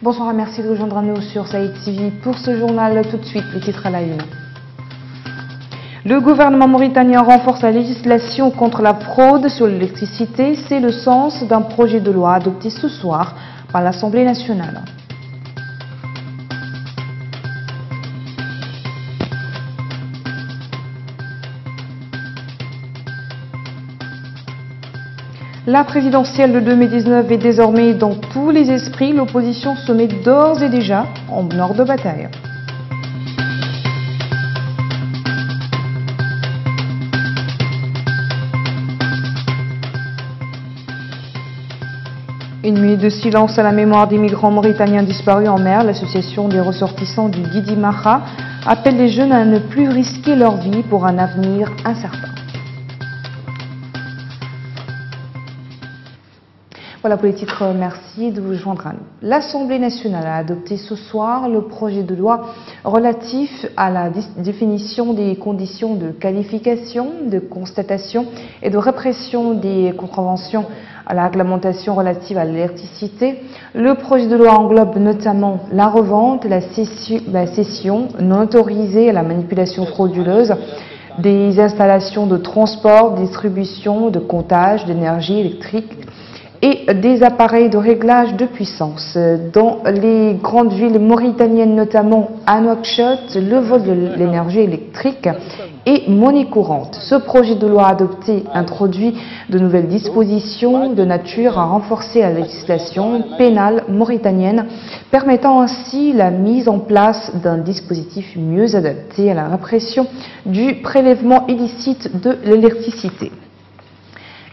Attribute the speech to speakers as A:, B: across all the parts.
A: Bonsoir et merci de rejoindre nous sur Saïd TV pour ce journal. Tout de suite, les titres à la une. Le gouvernement mauritanien renforce la législation contre la fraude sur l'électricité. C'est le sens d'un projet de loi adopté ce soir par l'Assemblée nationale. La présidentielle de 2019 est désormais dans tous les esprits. L'opposition se met d'ores et déjà en ordre de bataille. Une nuit de silence à la mémoire des migrants mauritaniens disparus en mer. L'association des ressortissants du Guidi Maha appelle les jeunes à ne plus risquer leur vie pour un avenir incertain. Voilà pour les titres, merci de vous joindre à nous. L'Assemblée nationale a adopté ce soir le projet de loi relatif à la définition des conditions de qualification, de constatation et de répression des contraventions à la réglementation relative à l'électricité. Le projet de loi englobe notamment la revente, la cession non autorisée à la manipulation frauduleuse, des installations de transport, distribution, de comptage d'énergie électrique, et des appareils de réglage de puissance. Dans les grandes villes mauritaniennes, notamment à Nouakchott, le vol de l'énergie électrique est monnaie courante. Ce projet de loi adopté introduit de nouvelles dispositions de nature à renforcer la législation pénale mauritanienne, permettant ainsi la mise en place d'un dispositif mieux adapté à la répression du prélèvement illicite de l'électricité.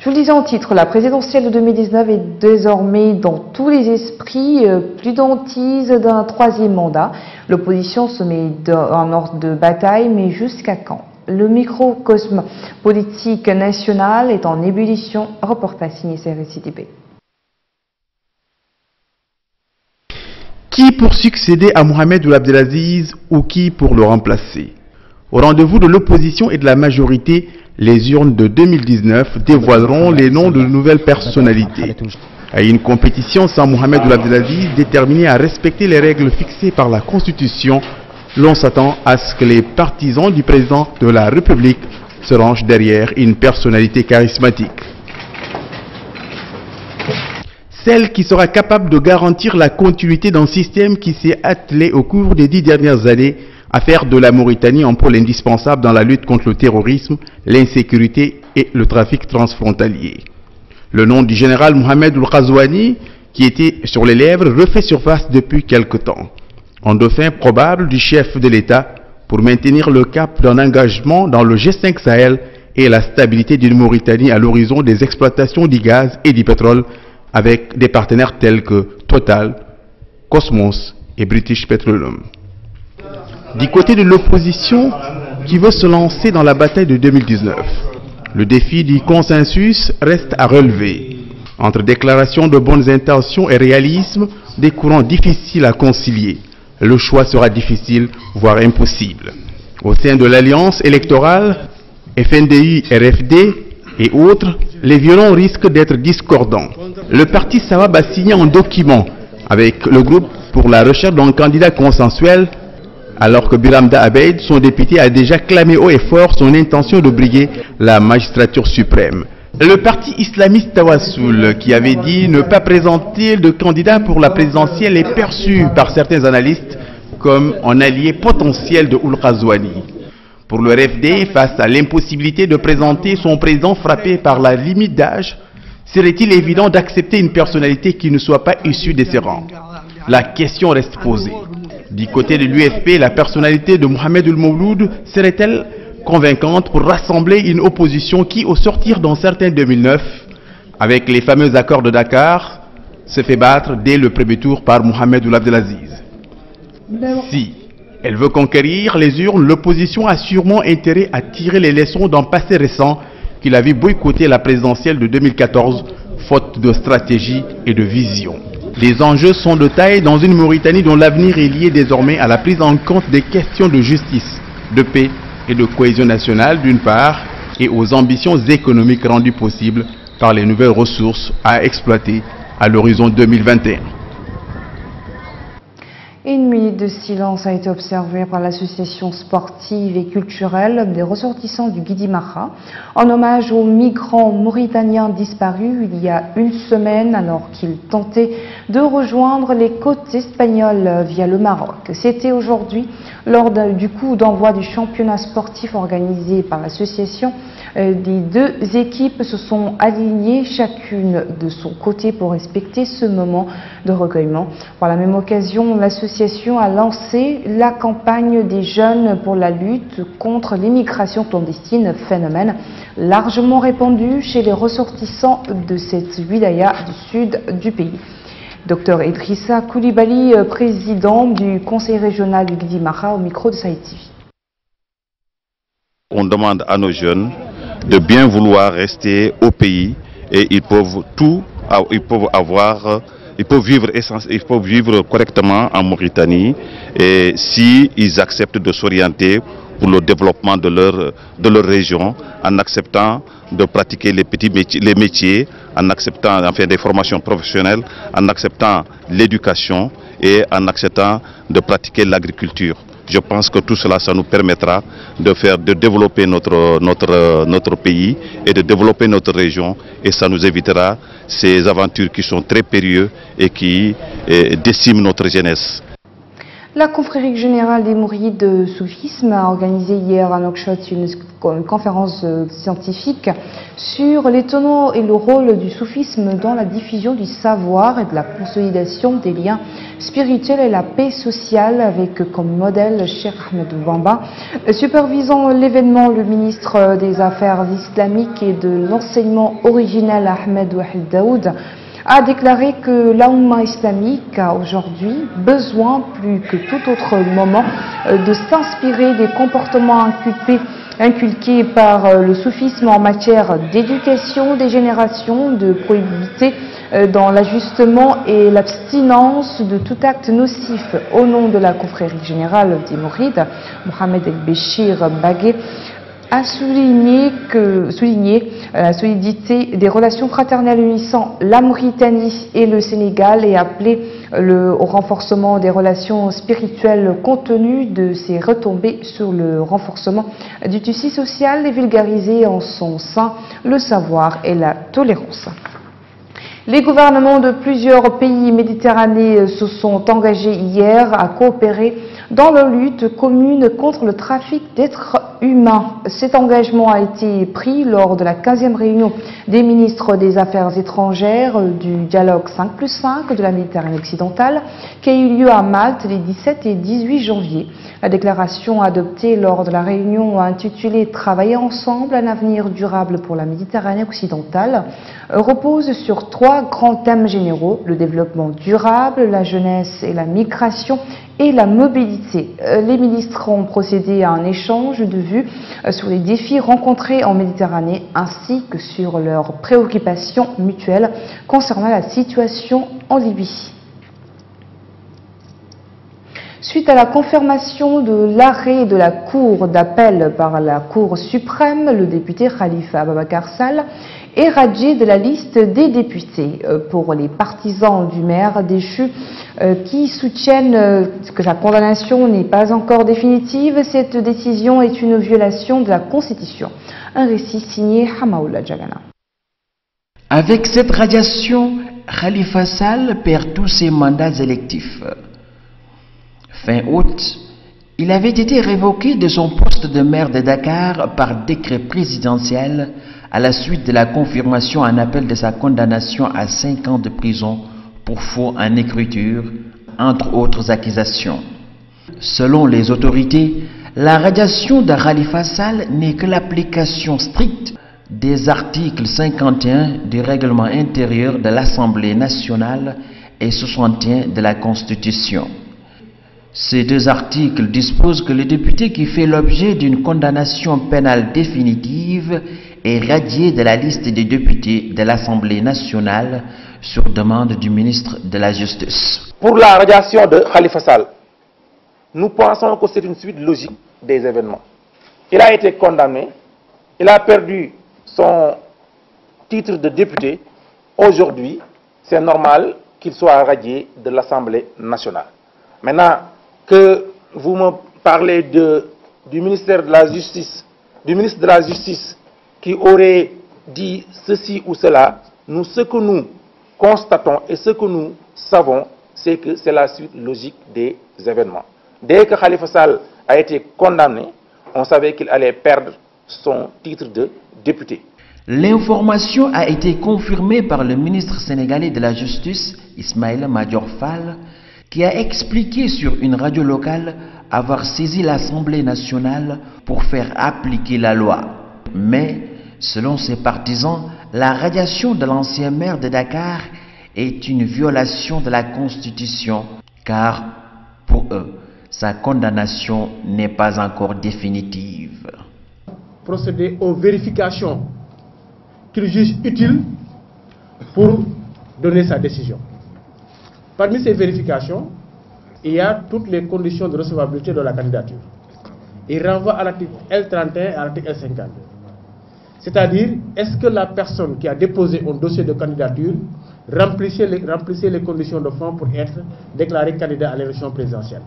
A: Je vous le disais en titre, la présidentielle de 2019 est désormais dans tous les esprits, plus d'hantise d'un troisième mandat. L'opposition se met en ordre de bataille, mais jusqu'à quand? Le microcosme politique national est en ébullition. Reportage signé CRSI-TP.
B: Qui pour succéder à Mohamed Ould Abdelaziz ou qui pour le remplacer? Au rendez-vous de l'opposition et de la majorité, les urnes de 2019 dévoileront les noms de nouvelles personnalités. À une compétition sans Mohamed Ould Abdelaziz déterminé à respecter les règles fixées par la Constitution, l'on s'attend à ce que les partisans du président de la République se rangent derrière une personnalité charismatique. Celle qui sera capable de garantir la continuité d'un système qui s'est attelé au cours des 10 dernières années à faire de la Mauritanie un pôle indispensable dans la lutte contre le terrorisme, l'insécurité et le trafic transfrontalier. Le nom du général Mohamed Ould Ghazouani, qui était sur les lèvres, refait surface depuis quelque temps. Un dauphin probable du chef de l'État pour maintenir le cap d'un engagement dans le G5 Sahel et la stabilité d'une Mauritanie à l'horizon des exploitations du gaz et du pétrole avec des partenaires tels que Total, Cosmos et British Petroleum. Du côté de l'opposition qui veut se lancer dans la bataille de 2019, le défi du consensus reste à relever. Entre déclaration de bonnes intentions et réalisme, des courants difficiles à concilier. Le choix sera difficile, voire impossible. Au sein de l'alliance électorale, FNDI, RFD et autres, les violons risquent d'être discordants. Le parti Sawab a signé un document avec le groupe pour la recherche d'un candidat consensuel, alors que Biramda Abeid, son député, a déjà clamé haut et fort son intention de briguer la magistrature suprême. Le parti islamiste Tawassoul, qui avait dit ne pas présenter de candidat pour la présidentielle, est perçu par certains analystes comme un allié potentiel de Ould Ghazouani. Pour le RFD, face à l'impossibilité de présenter son président frappé par la limite d'âge, serait-il évident d'accepter une personnalité qui ne soit pas issue de ses rangs? La question reste posée. Du côté de l'UFP, la personnalité de Mohamed Ould Mouloud serait-elle convaincante pour rassembler une opposition qui, au sortir d'un certain 2009, avec les fameux accords de Dakar, se fait battre dès le premier tour par Mohamed Ould Abdelaziz? Si elle veut conquérir les urnes, l'opposition a sûrement intérêt à tirer les leçons d'un passé récent qu'il a vu boycotter la présidentielle de 2014, faute de stratégie et de vision. Les enjeux sont de taille dans une Mauritanie dont l'avenir est lié désormais à la prise en compte des questions de justice, de paix et de cohésion nationale d'une part, et aux ambitions économiques rendues possibles par les nouvelles ressources à exploiter à l'horizon 2021.
A: Une minute de silence a été observée par l'association sportive et culturelle des ressortissants du Guidi-Maha en hommage aux migrants mauritaniens disparus il y a une semaine alors qu'ils tentaient de rejoindre les côtes espagnoles via le Maroc. C'était aujourd'hui lors du coup d'envoi du championnat sportif organisé par l'association. Les deux équipes se sont alignées chacune de son côté pour respecter ce moment de recueillement. Par la même occasion, l'association a lancé la campagne des jeunes pour la lutte contre l'immigration clandestine, phénomène largement répandu chez les ressortissants de cette wilaya du sud du pays. Dr Idrissa Koulibaly, président du conseil régional du Guidi-Maha, au micro de Sahel TV.
C: On demande à nos jeunes de bien vouloir rester au pays et ils peuvent vivre correctement en Mauritanie et si ils acceptent de s'orienter pour le développement de leur région en acceptant de pratiquer les métiers, en acceptant des formations professionnelles, en acceptant l'éducation et en acceptant de pratiquer l'agriculture. Je pense que tout cela, ça nous permettra de développer notre pays et de développer notre région et ça nous évitera ces aventures qui sont très périlleuses et qui déciment notre jeunesse.
A: La confrérie générale des mourides de soufisme a organisé hier à Nouakchott une conférence scientifique sur les tenants et le rôle du soufisme dans la diffusion du savoir et de la consolidation des liens spirituels et la paix sociale avec comme modèle Cheikh Ahmed Bamba. Supervisant l'événement, le ministre des Affaires islamiques et de l'enseignement originel Ahmed Wahid Daoud a déclaré que l'Oumma islamique a aujourd'hui besoin, plus que tout autre moment, de s'inspirer des comportements inculqués par le soufisme en matière d'éducation des générations, de probité dans l'ajustement et l'abstinence de tout acte nocif. Au nom de la confrérie générale des Mourides, Mohamed El-Béchir Bagué a souligné la solidité des relations fraternelles unissant la Mauritanie et le Sénégal et appelé au renforcement des relations spirituelles compte tenu de ses retombées sur le renforcement du tissu social et vulgariser en son sein le savoir et la tolérance. Les gouvernements de plusieurs pays méditerranéens se sont engagés hier à coopérer dans la lutte commune contre le trafic d'êtres humains. Cet engagement a été pris lors de la 15e réunion des ministres des Affaires étrangères du dialogue 5+5 de la Méditerranée occidentale qui a eu lieu à Malte les 17 et 18 janvier. La déclaration adoptée lors de la réunion intitulée « Travailler ensemble, un avenir durable pour la Méditerranée occidentale » repose sur 3 grands thèmes généraux, le développement durable, la jeunesse et la migration et la mobilité. Les ministres ont procédé à un échange de vues sur les défis rencontrés en Méditerranée ainsi que sur leurs préoccupations mutuelles concernant la situation en Libye. Suite à la confirmation de l'arrêt de la Cour d'appel par la Cour suprême, le député Khalifa Ababakar Sall est radié de la liste des députés. Pour les partisans du maire déchu qui soutiennent que la condamnation n'est pas encore définitive, cette décision est une violation de la Constitution. Un récit signé Hamaoula Djagana.
D: Avec cette radiation, Khalifa Sall perd tous ses mandats électifs. Fin août, il avait été révoqué de son poste de maire de Dakar par décret présidentiel à la suite de la confirmation en appel de sa condamnation à 5 ans de prison pour faux en écriture, entre autres accusations. Selon les autorités, la radiation de Khalifa Sall n'est que l'application stricte des articles 51 du règlement intérieur de l'Assemblée nationale et 61 de la Constitution. Ces 2 articles disposent que le député qui fait l'objet d'une condamnation pénale définitive est radié de la liste des députés de l'Assemblée nationale sur demande du ministre de la Justice.
E: Pour la radiation de Khalifa Sall, nous pensons que c'est une suite logique des événements. Il a été condamné, il a perdu son titre de député. Aujourd'hui, c'est normal qu'il soit radié de l'Assemblée nationale. Maintenant que vous me parlez du ministère de la Justice, du ministre de la Justice qui aurait dit ceci ou cela, ce que nous constatons et ce que nous savons, c'est que c'est la suite logique des événements. Dès que Khalifa Sall a été condamné, on savait qu'il allait perdre son titre de député.
D: L'information a été confirmée par le ministre sénégalais de la Justice, Ismaïla Madior Fall, qui a expliqué sur une radio locale avoir saisi l'Assemblée nationale pour faire appliquer la loi. Mais, selon ses partisans, la radiation de l'ancien maire de Dakar est une violation de la Constitution, car, pour eux, sa condamnation n'est pas encore définitive.
F: Procéder aux vérifications qu'il juge utiles pour donner sa décision. Parmi ces vérifications, il y a toutes les conditions de recevabilité de la candidature. Il renvoie à l'article L31 et à l'article L52. C'est-à-dire, est-ce que la personne qui a déposé un dossier de candidature remplissait les conditions de fond pour être déclaré candidat à l'élection présidentielle?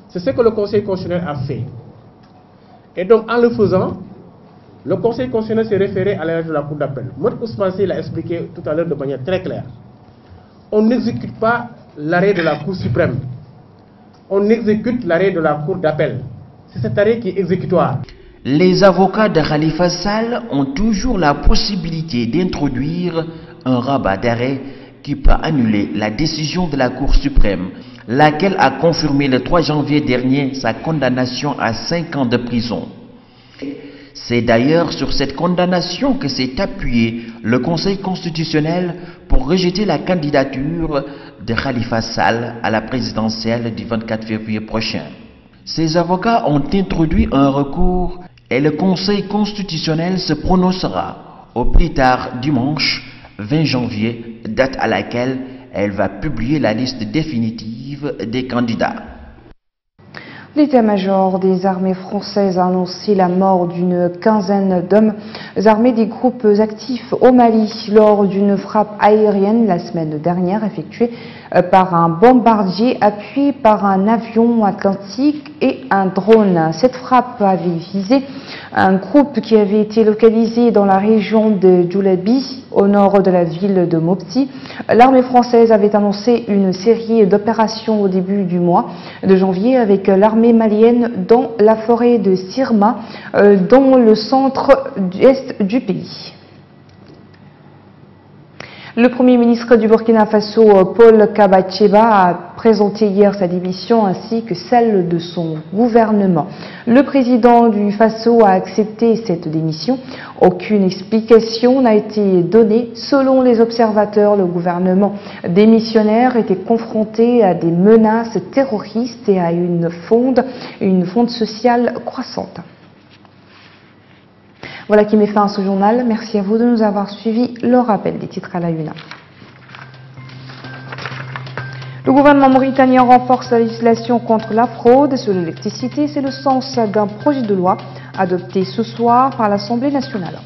F: C'est ce que le Conseil constitutionnel a fait. Et donc, en le faisant, le Conseil constitutionnel s'est référé à l'arrêt de la Cour d'appel. Maître Ousmane Seye l'a expliqué tout à l'heure de manière très claire. On n'exécute pas l'arrêt de la Cour suprême. On exécute l'arrêt de la Cour d'appel. C'est cet arrêt qui est exécutoire.
D: Les avocats de Khalifa Sall ont toujours la possibilité d'introduire un rabat d'arrêt qui peut annuler la décision de la Cour suprême, laquelle a confirmé le 3 janvier dernier sa condamnation à 5 ans de prison. C'est d'ailleurs sur cette condamnation que s'est appuyé le Conseil constitutionnel pour rejeter la candidature de Khalifa Sall à la présidentielle du 24 février prochain. Ces avocats ont introduit un recours et le Conseil constitutionnel se prononcera au plus tard dimanche 20 janvier, date à laquelle elle va publier la liste définitive des candidats.
A: L'état-major des armées françaises a annoncé la mort d'une quinzaine d'hommes armés des groupes actifs au Mali lors d'une frappe aérienne la semaine dernière effectuée par un bombardier appuyé par un avion atlantique et un drone. Cette frappe avait visé un groupe qui avait été localisé dans la région de Djoulabi, au nord de la ville de Mopti. L'armée française avait annoncé une série d'opérations au début du mois de janvier avec l'armée malienne dans la forêt de Sirma, dans le centre-est du pays. Le Premier ministre du Burkina Faso, Paul Kabacheba, a présenté hier sa démission ainsi que celle de son gouvernement. Le président du Faso a accepté cette démission. Aucune explication n'a été donnée. Selon les observateurs, le gouvernement démissionnaire était confronté à des menaces terroristes et à une fronde sociale croissante. Voilà qui met fin à ce journal. Merci à vous de nous avoir suivis. Le rappel des titres à la une. Le gouvernement mauritanien renforce la législation contre la fraude sur l'électricité. C'est le sens d'un projet de loi adopté ce soir par l'Assemblée nationale.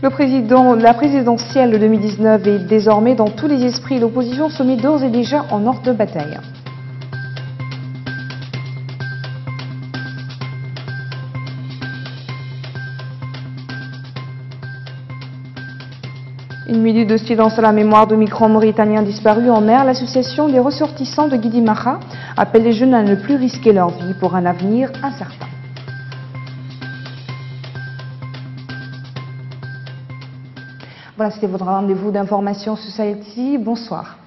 A: La présidentielle de 2019 est désormais dans tous les esprits. L'opposition se met d'ores et déjà en ordre de bataille. Une minute de silence à la mémoire de migrants mauritaniens disparus en mer. L'association des ressortissants de Guidimaha appelle les jeunes à ne plus risquer leur vie pour un avenir incertain. Voilà, c'était votre rendez-vous d'information sur Sahel TV. Bonsoir.